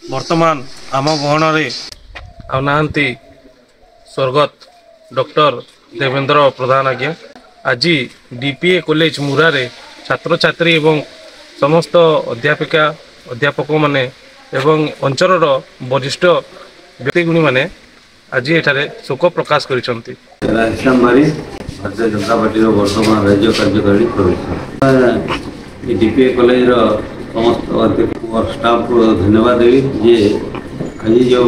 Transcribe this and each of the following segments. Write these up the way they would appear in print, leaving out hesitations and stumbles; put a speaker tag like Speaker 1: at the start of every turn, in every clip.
Speaker 1: वर्तमान आम गहन आउनाहांती स्वर्गत डॉक्टर देवेंद्र प्रधान आज्ञा आज डीपीए कॉलेज मुरारे छात्र छात्री एवं समस्त अध्यापिका अध्यापक माने एवं अंचल वरिष्ठ व्यक्तिगुणी माने आज एठारे शोक प्रकाश करिसंती।
Speaker 2: भारतीय जनता पार्टी वर्तमान राज्य कार्यकारी डीपीए कॉलेज समस्त अध्यक्ष और स्टाफ को धन्यवाद देवी जे आज जो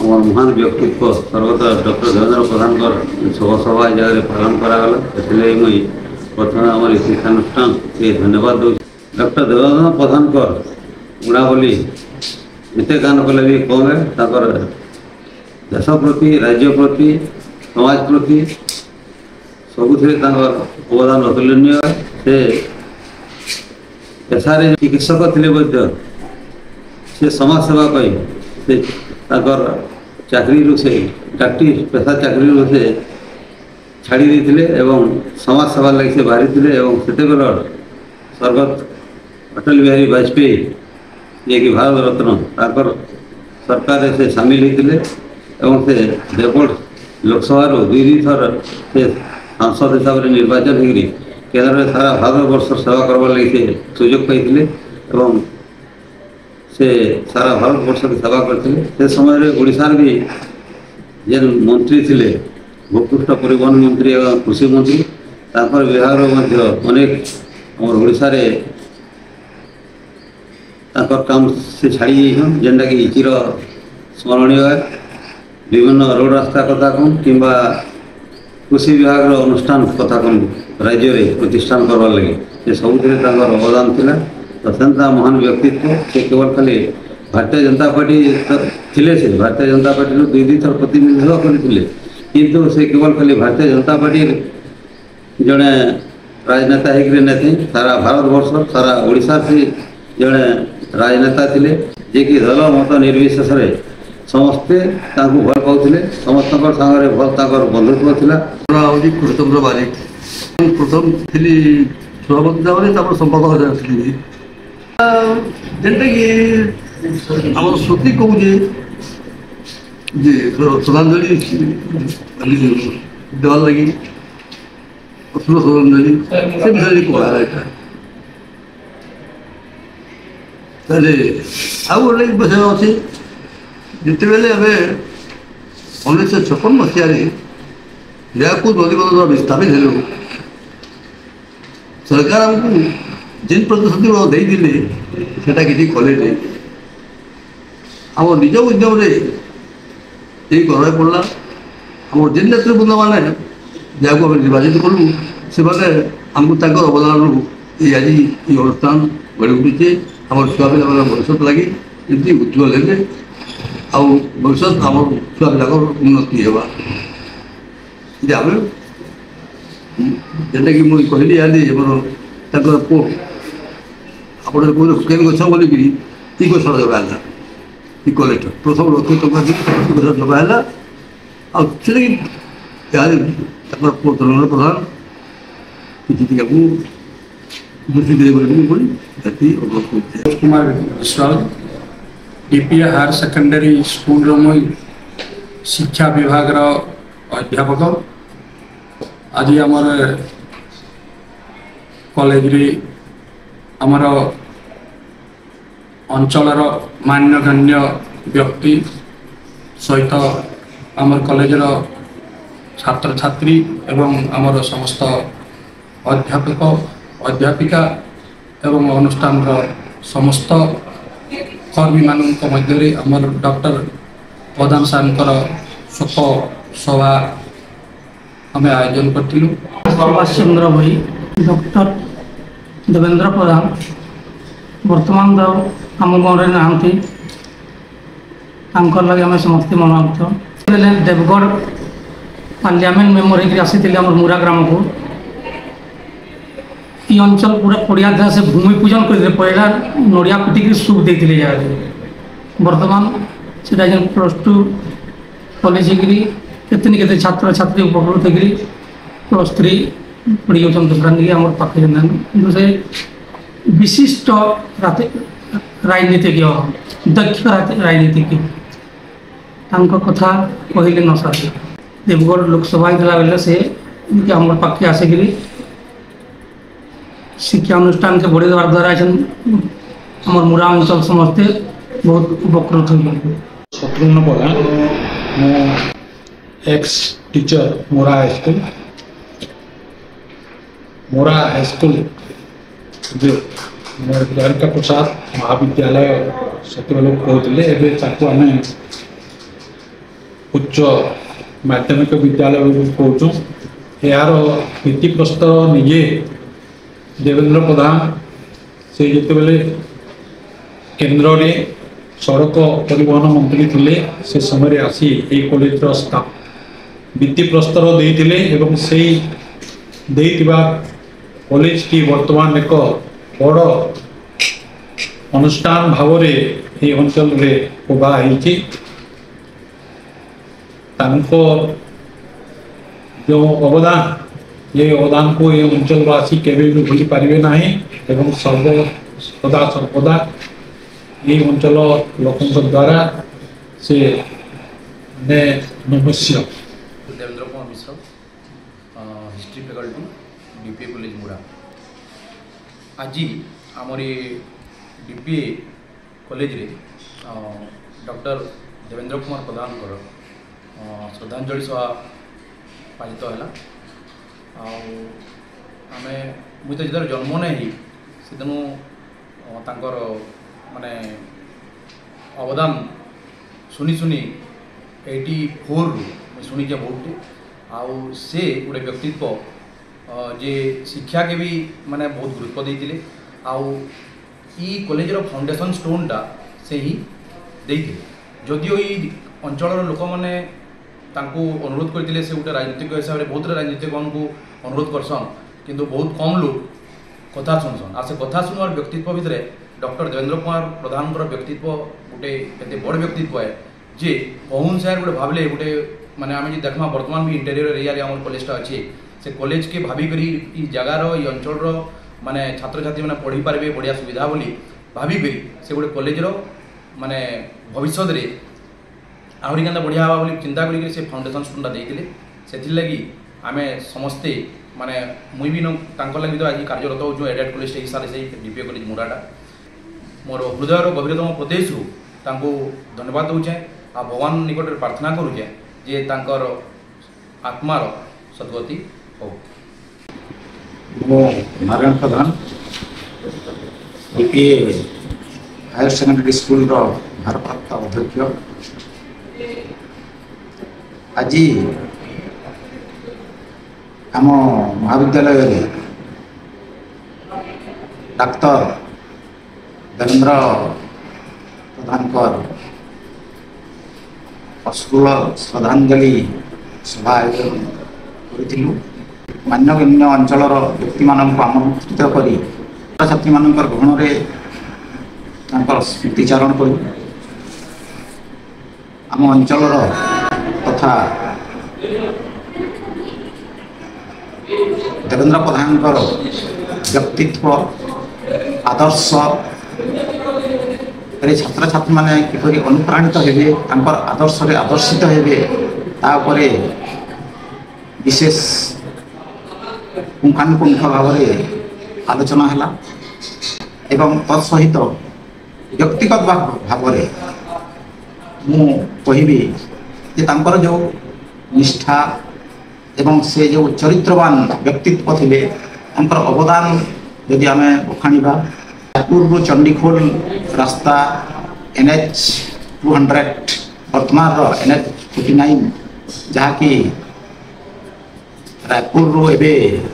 Speaker 2: आम महान व्यक्तित्व स्वर्गत डॉक्टर देवेंद्र प्रधान शोक सभा जगह पालन करागला से मुझे प्रथम आम शिक्षानुष्ठान से धन्यवाद दूँ। डॉक्टर देवेंद्र प्रधान गुणावली एते गान कले भी कम है देश प्रति राज्य प्रति समाज प्रति सबुथे अवदान अतुलनीय से पेशारे चिकित्सक थे से समाज सेवा से चाकरी से डाक्टी पेशा चाकरी से छाड़ी देते समाज सेवा लगे से बाहरी थे से स्वर्गत अटल बिहारी वाजपेयी ये कि भारत रत्न सरकार से सामिल होते से देवगढ़ लोकसभा दुई थर से सांसद हिसाब से निर्वाचन होगी केन्द्र में सारा भारत वर्ष सेवा करवार लगे से सुजोग पाई से सारा भारत वर्ष की सेवा करते से समय ओडिशार भी जे मंत्री थे भूपृष्ठ परिवहन मंत्री और कृषि मंत्री विभाग अनेक आम ओडिशा काम से छाड़ी जेनटा कि इचिर स्मरणीय विभिन्न रोड रास्ता कथा कम कि कृषि विभाग अनुष्ठान कथा कम राज्य में प्रतिष्ठान करवार लगे ये सब अवदान थिला। तो सेंता महान व्यक्तित्व से केवल खाली भारतीय जनता पार्टी थिले से भारतीय जनता पार्टी दुई दुई थर प्रतिनिधित्व करते किंतु से केवल खाली भारतीय जनता पार्टी जड़े राजनेता होते सारा भारत वर्ष सारा ओडिशा से जड़े राजनेता थे जे कि दल मत निर्विशेष समस्ते भल पाते समस्त सागर भल बंधुत्व था। कृतज्ञ बारिक प्रथम थी सभापति संपादक थी जेनटा कि आम श्रुति कहूजे श्रद्धांजलि देवार लगी अश्रु श्रद्धांजलि से विषय कह आउ गोटे विषय अच्छे जिते बेले 1956 मसीह नदीबंध विस्थापित हेलु सरकार आमको जिन प्रतिश्रुति देते सेटा किसी कले आम निज उद्यम यही कर पड़ा आम जिन नेतृवृंद मैंने जहाँ निर्वाचित कलु से आमको अवदान ये आज ये अनुष्ठान गढ़ उठे आम छुआ पिला भविष्य लगी जमी उज्ज्वल है भविष्य आम छुआ पिला उन्नति होगा आम जेनटा कि मुझे कहली आम पु आप केन गछ बोलिकी ई गछ जगाला ई कलेक्टर प्रथम लक्ष्य गछ जगाला आगे पु धर्मेन्द्र प्रधान किसी
Speaker 3: Kumar Biswal DPA higher secondary school मुई शिक्षा विभाग अध्यापक आज आमर कॉलेज आमर अंचलर मान्यगण्य व्यक्ति सहित आमर कॉलेजर छात्र छात्री एवं आमर समस्त अध्यापक अध्यापिका एवं अनुष्ठान समस्त कर्मी मध्य आमर डॉक्टर प्रधान साहर शोक सभा आम आयोजन करूँ।
Speaker 4: सुभाष चंद्र भाई डॉक्टर देवेंद्र प्रधान वर्तमान आम गाँव में नहांती लगे आम समस्ते मनोभूत देवगढ़ पार्लियामेंट मेम्बर होकर आसी मुरा ग्राम को ये अंचल पूरा पड़िया था से भूमि पूजन करते पहला नड़िया पिटिक सुख देते जगह बर्तमान से +2 कॉलेज होगी केतनी केते छात्र छात्री उपकृत होकर +3 पड़ी जाऊँ दूसरा नहीं आम पाखे कि से विशिष्ट राजनीतिज्ञ दक्ष राजनीतिज्ञ कथा कहले न सके देवगढ़ लोकसभा बेले से आम पाखे आसिक शिक्षा अनुष्ठान के बढ़े देवार द्वारा आम मुरा अंचल समस्ते बहुत उपकृत हो
Speaker 5: शत्रुघ्न प्रधान मो एक्स टीचर मोरा हाईस्कूल द्वारिका प्रसाद महाविद्यालय से लोग कहते एवं आम उच्च माध्यमिक विद्यालय कहूँ यार भित्तिप्रस्तर निजे देवेंद्र प्रधान से जिते केन्द्र में सड़क परिवहन मंत्री थिले से समय आसी ये कॉलेज भित्तिप्रस्तर देते एवं से कॉलेज की वर्तमान एक बड़ अनुष्ठान भाव ये अंचल जो अवदान ये अवदान को ये अंचलवासी केवे भी भूली पारे ना एवं सदा सर्वदा ये अंचल लोकों द्वारा से नमस्य।
Speaker 6: Devendra Kumar Mishra history faculty DPA college मुरा आज आमर डीपीए कॉलेज रे डॉक्टर देवेंद्र कुमार प्रधान श्रद्धांजलि सभा पालित है आमे मुझे तो जिधर जन्म नहीं से दिन माने अवदान शुनी 84 रु शुणी बहुत आउ से गोटे व्यक्तित्व जे शिक्षा के भी माने बहुत गुरुत्व देते आउ ई कॉलेज रो फाउंडेशन स्टोनटा से ही देते जदिओ ये अंचल लोक मैंने अनुरोध करते से गोटे राजनीतिक हिसाब से बहुत राजनीतिक अनुरोध करसन किंतु बहुत कम लोग कथा शुणसन आ से कथा शुणवार व्यक्तित्व भितर डॉक्टर देवेंद्र कुमार प्रधान व्यक्तित्व गोटे एत बड़ व्यक्तित्व है जे कहून सार गोटे भावले गोटे माने आम जो देखमा वर्तमान भी इंटेरियर एरिया आम कॉलेजटा अच्छे से कॉलेज के भाविकी जगार ये अंचल माने छात्र छात्री मैंने पढ़ी पारे बढ़िया सुविधा बोली भाविकी से गोटे कॉलेजर माने भविष्य आहरी क्या बढ़िया हाँ बोली चिंता करी से फाउंडेशन स्टोनटा देते से लगी आम समस्ते माने मुई भी लगी तो आज कार्यरत हो एडेड कॉलेज हिसाब से डीपीए कॉलेज मुराटा मोर हृदयर गभीरतम प्रदेश धन्यवाद दूचे आ भगवान निकट प्रार्थना करुचे जे तांकर आत्मार सद्गति हो।
Speaker 7: मो नारायण प्रधान डीपीए हायर सेकेंडरी स्कूल भारप्राप्त अध्यक्ष आज आम महाविद्यालय डाक्तर देवेंद्र प्रधान अश्रुल श्रद्धांजलि सभा आयोजन करूँ मान्यगण्य अंचल व्यक्ति मानक आमंत्रित कर छात्र छात्री मान गहण में स्मृतिचारण करूँ आम अंचल तथा देवेंद्र प्रधान व्यक्तित्व आदर्श छात्र छात्री मैंने किपरि अनुप्राणित हेबे आदर्श आदर्शित हेबे तापरे विशेष पुंखानुपुंख भाव आलोचना है एवं तत्सहित व्यक्तिगत भाव मु कहि जे जो निष्ठा एवं से जो चरित्रवान व्यक्तित्व थे अवदान यदि आम बखाणीबा पूर्व चंडीखोल रास्ता NH 200 वर्तमान NH 49 जहाँकि रायपुर रू एवं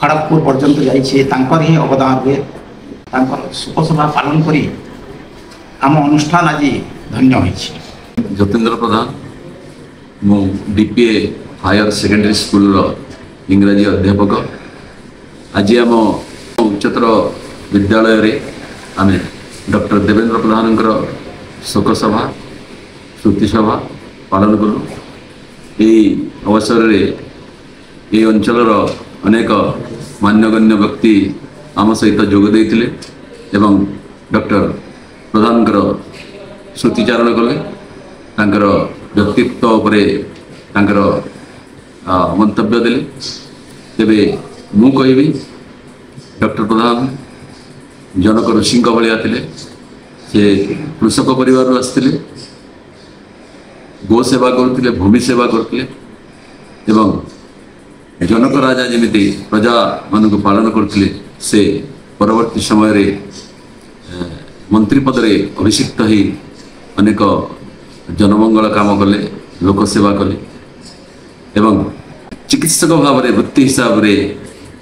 Speaker 7: खड़गपुर पर्यंत जाकर ही अवदान हुए शोकसभा पालन करी आम अनुष्ठान आज धन्य होइछि।
Speaker 8: जतेन्द्र प्रधान मु डीपीए हायर सेकेंडरी स्कूल इंग्राजी अध्यापक आज आम उच्चतर विद्यालय रे आमे डॉक्टर देवेंद्र प्रधान शोक सभा श्रुति सभा पालन कलु। ये अवसर रे ये अंचल ଅନେକ ମାନ୍ୟଗଣ୍ୟ ବ୍ୟକ୍ତି ଆମ ସହିତ ଯୋଗ ଦେଇଥିଲେ ଏବଂ ଡକ୍ଟର ପ୍ରଧାନଙ୍କର ସ୍ମୃତିଚାରଣ କଲେ, ତାଙ୍କର ବ୍ୟକ୍ତିତ୍ୱ ଉପରେ ତାଙ୍କର ମନ୍ତବ୍ୟ ଦେଲେ। ତେବେ ମୁଁ କହିବି ଡକ୍ଟର ପ୍ରଧାନ ଜନକ ଋଷିଙ୍କ ଭଳିଆ ଥିଲେ। ସେ କୃଷକ ପରିବାରରୁ ଆସିଥିଲେ, ଗୋ ସେବା କରୁଥିଲେ, ଭୂମି ସେବା କରୁଥିଲେ ଏବଂ ଜନକ ରାଜା ଯେମିତି ପ୍ରଜାମାନଙ୍କୁ ପାଳନ କରୁଥିଲେ, ସେ ପରବର୍ତ୍ତୀ ସମୟରେ ମନ୍ତ୍ରୀ ପଦରେ ଅଭିଷିକ୍ତ ହୋଇ ଅନେକ ଜନମଙ୍ଗଳ କାମ କଲେ, ଲୋକ ସେବା କଲେ ଏବଂ ଚିକିତ୍ସକ ଭାବରେ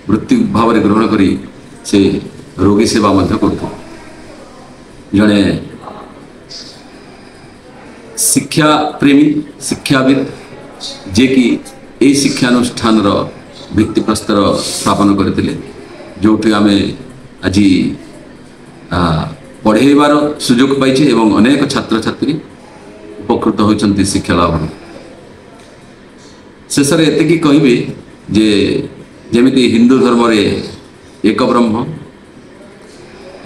Speaker 8: ବୃତ୍ତି ଭାବରେ ଗ୍ରହଣ କରି ସେ ରୋଗୀ ସେବା ମଧ୍ୟ କରୁଥିଲେ। ଜଣେ ଶିକ୍ଷା ପ୍ରେମୀ, ଶିକ୍ଷାବିତ୍, ଯିଏକି ଏହି ଶିକ୍ଷାନୁଷ୍ଠାନର ଭିତ୍ତିପ୍ରସ୍ତର ସ୍ଥାପନ କରିଥିଲେ, ଯେଉଁଠି ଆମେ ଆଜି ପଢ଼େଇବାର ସୁଯୋଗ ପାଇଛେ ଏବଂ ଅନେକ ଛାତ୍ରଛାତ୍ରୀ ଉପକୃତ ହୋଇଛନ୍ତି ଶିକ୍ଷା ଲାଭ। ଶେଷରେ ଏତିକି କହିବି ଯେ ଯେମିତି ହିନ୍ଦୁ ଧର୍ମରେ ଏକ ବ୍ରହ୍ମ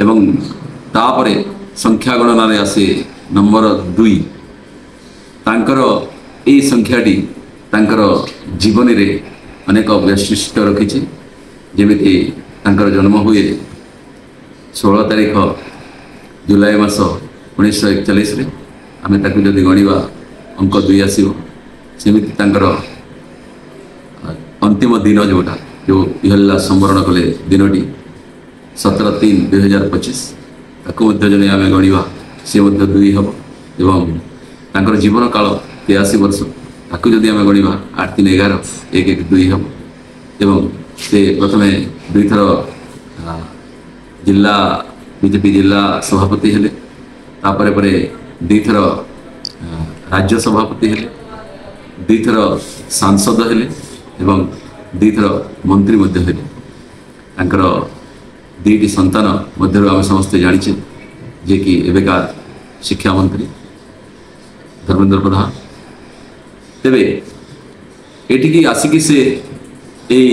Speaker 8: ଏବଂ ତାପରେ ସଂଖ୍ୟା ଗଣନାରେ ଆସେ ନମ୍ବର 2, ତାଙ୍କର ଏହି ସଂଖ୍ୟାଟି ତାଙ୍କର ଜୀବନୀରେ ଅନେକ ବୈଶିଷ୍ଟ୍ୟ ରଖିଛି। ଯେମିତି ତାଙ୍କର ଜନ୍ମ ହୁଏ 16 ତାରିଖ ଜୁଲାଇ ମାସ 1941ରେ, ଆମେ ତାକୁ ଯଦି ଗଣିବା ଅଙ୍କ 2 ଆସିବ। ସେମିତି ତାଙ୍କର ଅନ୍ତିମ ଦିନ ଯେଉଁ ଇହଲ୍ଲା ସମ୍ବରଣ କଲେ ଦିନଟି 17/3/2025, ତାକୁ ମଧ୍ୟ ଯଦି ଆମେ ଗଣିବା ସେ ମଧ୍ୟ 2 ହେବ ଏବଂ ତାଙ୍କର ଜୀବନ କାଳ 83 ବର୍ଷ, ତାକୁ ଯଦି ଆମେ ଗଣିବା 8/3/11 1/1/2 ହେବ ଏବଂ ସେ ପ୍ରଥମେ 2 ଥର ବିଜେପି ଜିଲ୍ଲା ସଭାପତି ହେଲେ, ତାପରେ 2 ଥର ରାଜ୍ୟ ସଭାପତି ହେଲେ, 2 ଥର ସାଂସଦ ହେଲେ ଏବଂ 2 ଥର ମନ୍ତ୍ରୀ ମଧ୍ୟ ହେଲେ। ତାଙ୍କର 2ଟି ସନ୍ତାନ ମଧ୍ୟରୁ ଆମେ ସମସ୍ତେ ଜାଣିଛେ, ଯିଏକି ଏବେକା ଶିକ୍ଷାମନ୍ତ୍ରୀ ଧର୍ମେନ୍ଦ୍ର ପ୍ରଧାନ। ତେବେ ଏଠିକି ଆସିକି ସେ ଏହି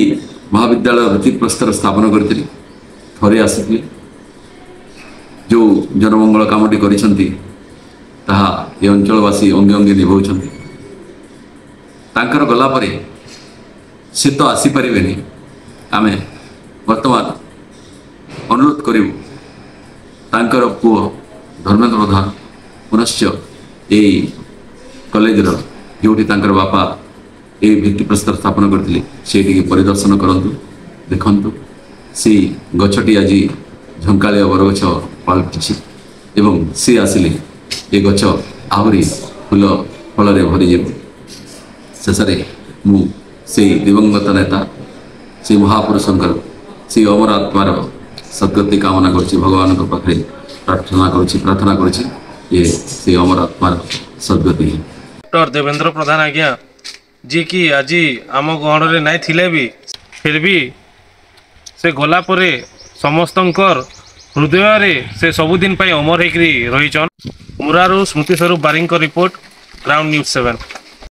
Speaker 8: ମହାବିଦ୍ୟାଳୟ ଭିତ୍ତିପ୍ରସ୍ତର ସ୍ଥାପନ କରିଥିଲେ। ଥରେ ଆସିଥିଲେ, ଯେଉଁ ଜନମଙ୍ଗଳ କାମଟି କରିଛନ୍ତି ତାହା ଏ ଅଞ୍ଚଳବାସୀ ଅଙ୍ଗେ ଅଙ୍ଗେ ନିଭାଉଛନ୍ତି। ତାଙ୍କର ଗଲା ପରେ ସେ ତ ଆସିପାରିବେନି, ଆମେ ବର୍ତ୍ତମାନ ଅନୁରୋଧ କରିବୁ ତାଙ୍କର ପୁଅ ଧର୍ମେନ୍ଦ୍ର ପ୍ରଧାନ ପୁନଶ୍ଚ ଏହି କଲେଜର ଯେଉଁଠି ତାଙ୍କର ବାପା ଏହି ଭିତ୍ତିପ୍ରସ୍ତର ସ୍ଥାପନ କରିଥିଲେ ସେଇଠିକି ପରିଦର୍ଶନ କରନ୍ତୁ, ଦେଖନ୍ତୁ। ସେଇ ଗଛଟି ଆଜି ଝଙ୍କାଳିଆ ବରଗଛ ପାଲଟିଛି ଏବଂ ସେ ଆସିଲେ ଏ ଗଛ ଆହୁରି ଫୁଲ ଫଳରେ ଭରିଯିବ। ଶେଷରେ ମୁଁ ସେଇ ଦିବଙ୍ଗତ ନେତା, ସେଇ ମହାପୁରୁଷଙ୍କର ସେଇ ଅମର ଆତ୍ମାର ସଦ୍ଗତି କାମନା କରୁଛି, ଭଗବାନଙ୍କ ପାଖରେ ପ୍ରାର୍ଥନା କରୁଛି ଯେ ସେଇ ଅମର ଆତ୍ମାର ସଦ୍ଗତି।
Speaker 1: ଡକ୍ଟର ଦେବେନ୍ଦ୍ର ପ୍ରଧାନ ଆଜ୍ଞା, ଯିଏକି ଆଜି ଆମ ଗହଣରେ ନାଇଁ ଥିଲେ ବି ଫିର୍ ବି ସେ ଗଲା ପରେ ସମସ୍ତଙ୍କର ହୃଦୟରେ ସେ ସବୁଦିନ ପାଇଁ ଅମର ହେଇକରି ରହିଛନ୍। ମୁରାରୁ ସ୍ମୃତି ସ୍ୱରୂପ ବାରିଙ୍କ ରିପୋର୍ଟ, ଗ୍ରାଉଣ୍ଡ ନ୍ୟୁଜ୍ 7।